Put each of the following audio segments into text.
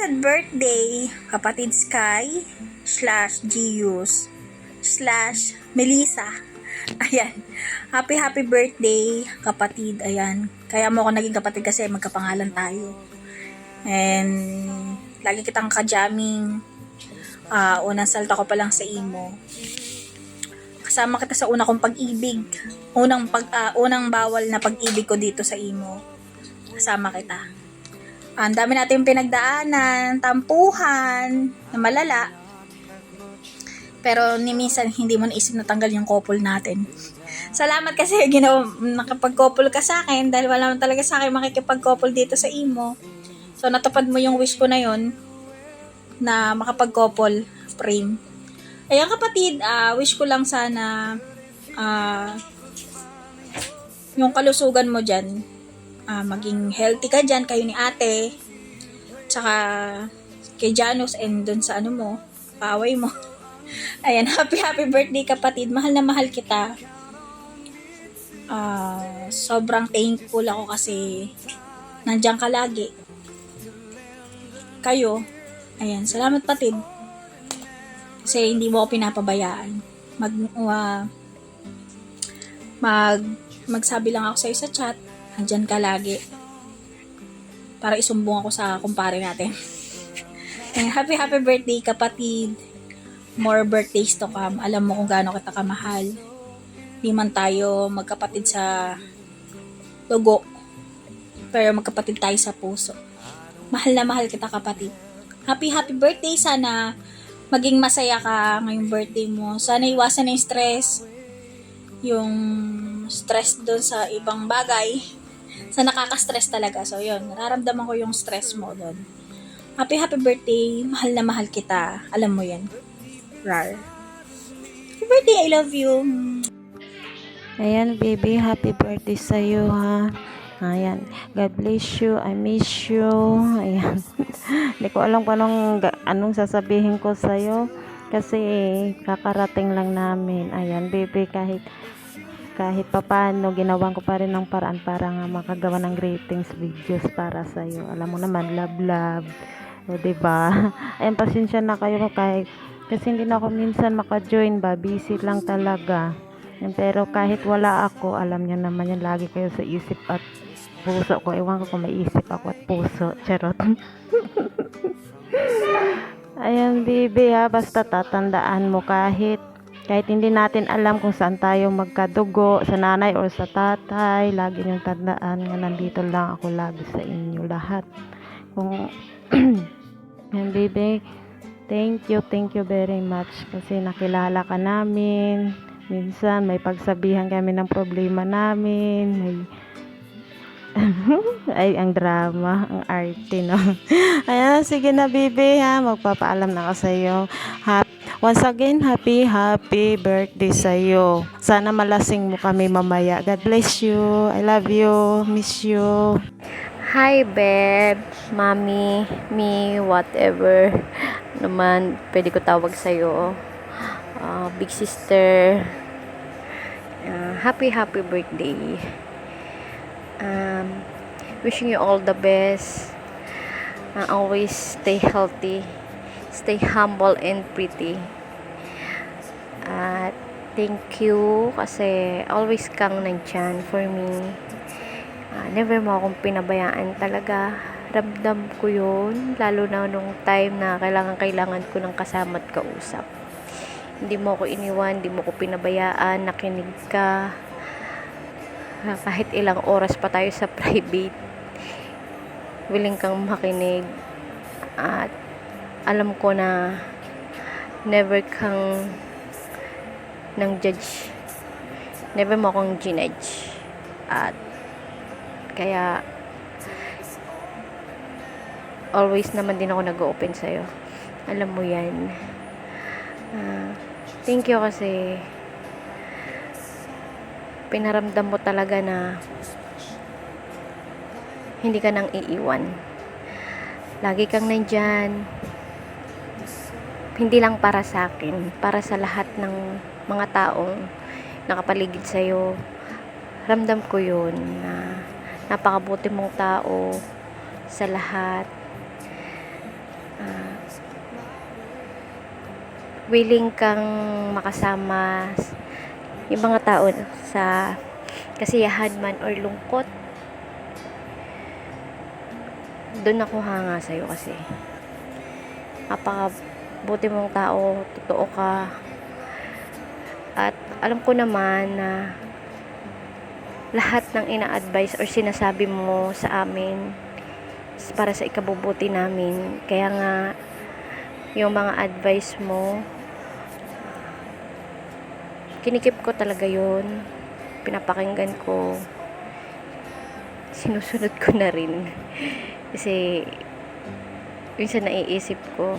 Blessed birthday, kapatid Sky, /Gius, /Melissa. Ayan. Happy birthday, kapatid. Ayan. Kaya mo ako naging kapatid kasi magkapangalan tayo. And, lagi kitang kajamming. Unang salta ko pa lang sa imo. Kasama kita sa una kong pag-ibig. Unang bawal na pag-ibig ko dito sa imo. Kasama kita. Ang dami natin pinagdaanan, tampuhan, na malala. Pero ni minsan hindi mo naisip natanggal yung couple natin. Salamat kasi nakapag-couple ka sa akin dahil wala man talaga sa akin makikipag-couple dito sa imo. So natupad mo yung wish ko na yon na makapag-couple frame. Ayan kapatid, wish ko lang sana yung kalusugan mo dyan. Maging healthy ka dyan, kayo ni ate, tsaka kay Janus, and dun sa paaway mo. Ayan, happy birthday kapatid, mahal na mahal kita. Sobrang thankful ako kasi nandiyan ka lagi. Kayo, ayan, salamat patid. Kasi hindi mo ako pinapabayaan. Magsabi lang ako sa'yo sa chat, andyan ka lagi. Para isumbong ako sa kumpare natin. And happy birthday kapatid. More birthdays to come. Alam mo kung gaano kita kamahal. Di man tayo magkapatid sa dugo. Pero magkapatid tayo sa puso. Mahal na mahal kita kapatid. Happy birthday. Sana maging masaya ka ngayong birthday mo. Sana iwasan na yung stress. Yung stress doon sa ibang bagay. Sa nakaka-stress talaga. So, yun. Nararamdaman ko yung stress mo doon. Happy birthday. Mahal na mahal kita. Alam mo yan. Rar. Happy birthday. I love you. Ayan, baby. Happy birthday sa'yo, ha? Ayan. God bless you. I miss you. Ayan. Hindi ko alam kung anong sasabihin ko sa'yo. Kasi, kakarating lang namin. Ayan, baby. Kahit papaano, ginawan ko pa rin ng paraan para nga makagawa ng greetings videos para sa'yo. Alam mo naman, love. O, diba? Ayun, pasensya na kayo kasi hindi na ako minsan maka-join ba. Busy lang talaga. Pero kahit wala ako, alam niyo naman yan, lagi kayo sa isip at puso ko. Ewan ko kung may isip ako at puso. Charot. Ayan, baby, ha. Basta tatandaan mo kahit hindi natin alam kung saan tayo magkadugo, sa nanay or sa tatay, lagi niyong tandaan nga nandito lang ako lagi sa inyo lahat. Yan, baby, thank you very much kasi nakilala ka namin. Minsan may pagsabihan kami ng problema namin, ay, ang drama, ang arte, no? Ayan, sige na, baby, ha. Magpapaalam na ako sa'yo. Once again, happy birthday sa'yo. Sana malasing mo kami mamaya. God bless you. I love you. Miss you. Hi, babe. Mommy, me, whatever naman pwede ko tawag sa'yo. Big sister. Happy birthday. Wishing you all the best. Always stay healthy, stay humble and pretty. Thank you kasi always kang nandyan for me. Never mo akong pinabayaan talaga. Ramdam ko yun, lalo na nung time na kailangan ko ng kasama at kausap. Hindi mo ako iniwan, hindi mo ako pinabayaan, nakinig ka. Kahit ilang oras pa tayo sa private, willing kang makinig. At alam ko na never kang nang judge, never mo akong ginudge. At kaya always naman din ako nag-open sa'yo, alam mo yan. Thank you kasi pinaramdam mo talaga na hindi ka nang iiwan. Lagi kang nandyan. Hindi lang para sa akin, para sa lahat ng mga taong nakapaligid sa'yo. Ramdam ko yun na napakabuti mong tao sa lahat. willing kang makasama yung mga tao sa kasiyahan man or lungkot. Doon ako hanga sa'yo kasi napakabuti mong tao, totoo ka, at alam ko naman na lahat ng ina-advise or sinasabi mo sa amin is para sa ikabubuti namin. Kaya nga yung mga advice mo, kinikip ko talaga yun, pinapakinggan ko, sinusunod ko na rin. Kasi minsan naiisip ko,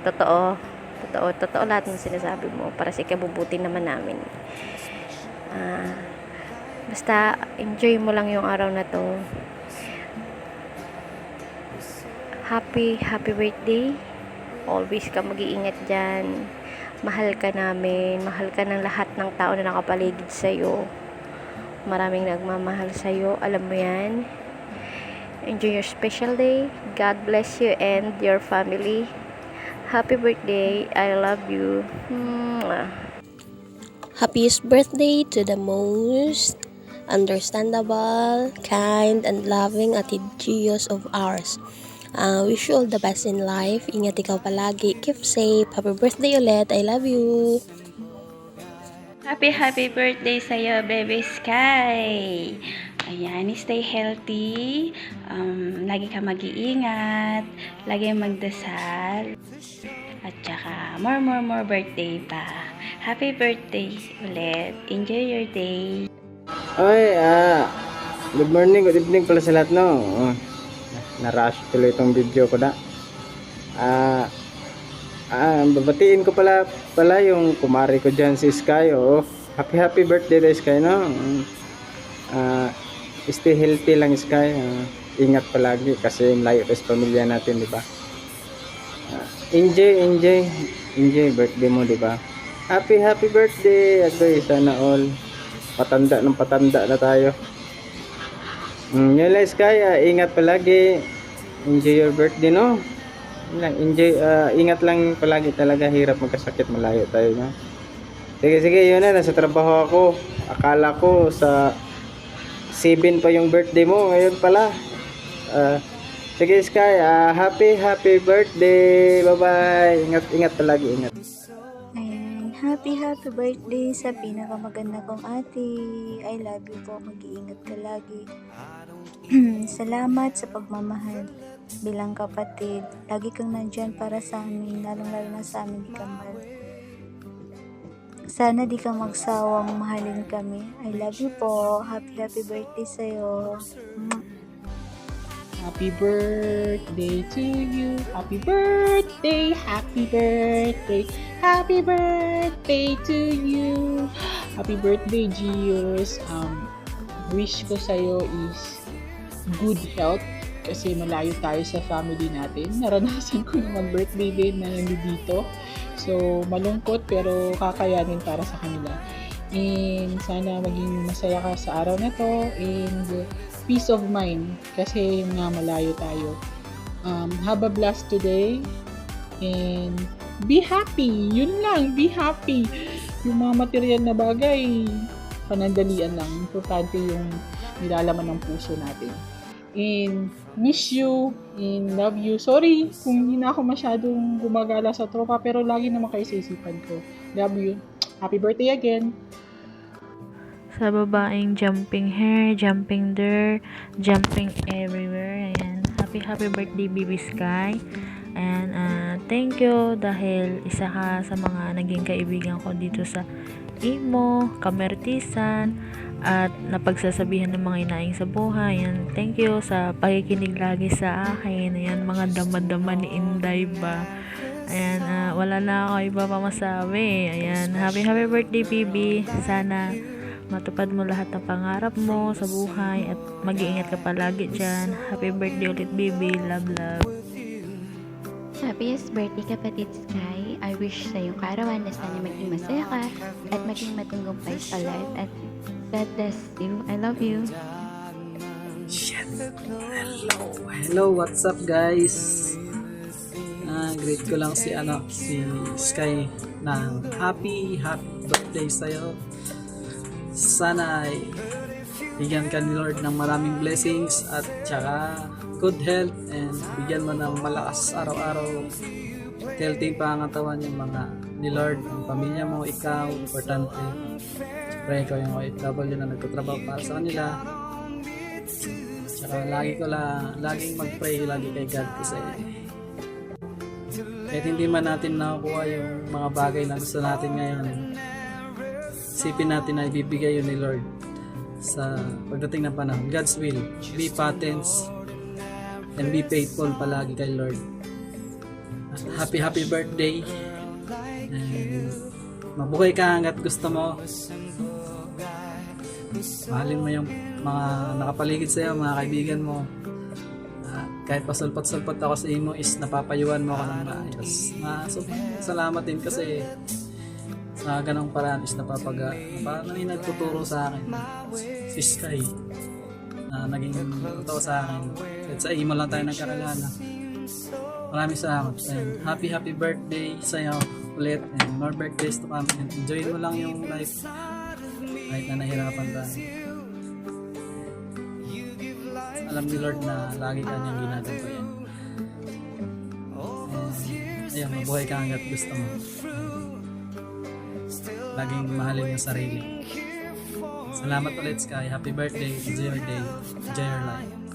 totoo lahat ng sinasabi mo para sa ikabubuti naman namin. Basta enjoy mo lang yung araw na to. Happy birthday. Always ka mag-iingat dyan. Mahal ka namin. Mahal ka ng lahat ng tao na nakapaligid sa'yo. Maraming nagmamahal sa'yo. Alam mo yan. Enjoy your special day. God bless you and your family. Happy birthday. I love you. Happiest birthday to the most understandable, kind, and loving Ate Gios of ours. Wish you all the best in life. Ingat ikaw palagi. Keep safe. Happy birthday ulit. I love you. Happy birthday sa'yo, Baby Sky! Ayan, stay healthy. Lagi ka mag-iingat. Lagi magdasal. At saka, more birthday pa. Happy birthday ulit. Enjoy your day. Oy, good morning, good evening pala sa lahat, no? Na-rush tuloy itong video ko na. Babatiin ko pala yung kumari ko dyan si Sky, oh. Happy birthday day, Sky, no? Stay healthy lang, Sky. Ingat palagi kasi layo tayo sa pamilya natin, di ba? Enjoy birthday mo, di ba? Happy birthday, Agoy. Sana all patanda na tayo. Yun lang, Sky. Ingat palagi. Enjoy your birthday, no? Enjoy, ingat lang palagi talaga. Hirap magkasakit, malayo tayo, no? Sige, yun na. Nasa trabaho ako. Akala ko sa 7 pa yung birthday mo. Ngayon pala. Sige, Sky. Happy birthday. Bye-bye. Ingat palagi. Ingat. Ayan, happy birthday sa pinakamaganda kong ate. I love you po, mag-iingat ka lagi. Salamat sa pagmamahal bilang kapatid. Lagi kang nandyan para sa amin, lalong-lalo na sa amin di ka mahal. Sana di ka magsawang mahalin kami. I love you po. Happy birthday sa'yo. Happy birthday to you. Happy birthday. Happy birthday. Happy birthday to you. Happy birthday, Gios. Wish ko sa'yo is good health kasi malayo tayo sa family natin. Naranasan ko naman birthday din na nandito. So, malungkot pero kakayanin para sa kanila. And sana maging masaya ka sa araw na to and peace of mind kasi yung nga malayo tayo. Have a blast today and be happy. Yun lang, be happy. Yung mga material na bagay, panandalian lang. Importante yung nilalaman ng puso natin. And miss you and love you. Sorry kung hindi na ako masyadong gumagala sa tropa pero lagi naman kayo sa isipan ko. Love you. Happy birthday again. Sa babaeng jumping here, jumping there, jumping everywhere. Ayan. Happy birthday, Baby Sky. And thank you dahil isa ka sa mga naging kaibigan ko dito sa Imo, Kamertisan, at napagsasabihan ng mga inaing sa buhay. Ayan. Thank you sa pakikinig lagi sa akin. Ayan, mga dama-dama ni Inday ba. Ayan, wala na ako iba pa masabi. Ayan, happy birthday, Bibi. Sana matupad mo lahat ng pangarap mo sa buhay at mag-iingat ka palagi dyan. Happy birthday ulit, Bibi. Love. Happiest birthday, kapatid Sky. I wish sa iyong karawan na sana maging masaya ka at maging matagumpay sa life. At God bless you. I love you. Hello, what's up guys? greet ko lang si Sky na happy birthday sa'yo. Sana ay bigyan ka ni Lord ng maraming blessings at tsaka good health, and bigyan mo ng malakas araw-araw. Healthy pangatawan yung mga ni Lord, ang pamilya mo, ikaw, importante. Siyempre, ikaw yung OFW na nagtatrabaho para sa kanila. Tsaka laging mag-pray lagi kay God, kasi kahit hindi man natin nakukuha yung mga bagay na gusto natin ngayon, isipin natin na ibibigay yun ni Lord sa pagdating ng panahon. God's will. Be patient and be faithful palagi kay Lord. Happy birthday. And mabuhay ka hanggat gusto mo. Mahalin mo yung mga nakapaligid sa'yo, mga kaibigan mo. Kahit pasulpot-sulpot ako sa imo is napapayuan mo ako ng maayos. So, salamat din kasi sa ganong paraan is parang nagtuturo sa akin si Sky na naging totoo sa akin. At sa imo lang tayo nagkakalala. Maraming salamat. And happy birthday sa'yo ulit, and more birthdays to come, and enjoy mo lang yung life kahit na nahirapan tayo. Alam ni Lord na lagi ka niyang ginagabayan. And ayun, mabuhay ka hanggat gusto mo. Laging mahalin yung sarili. Salamat ulit, Sky. Happy birthday. Enjoy your day. Enjoy your life.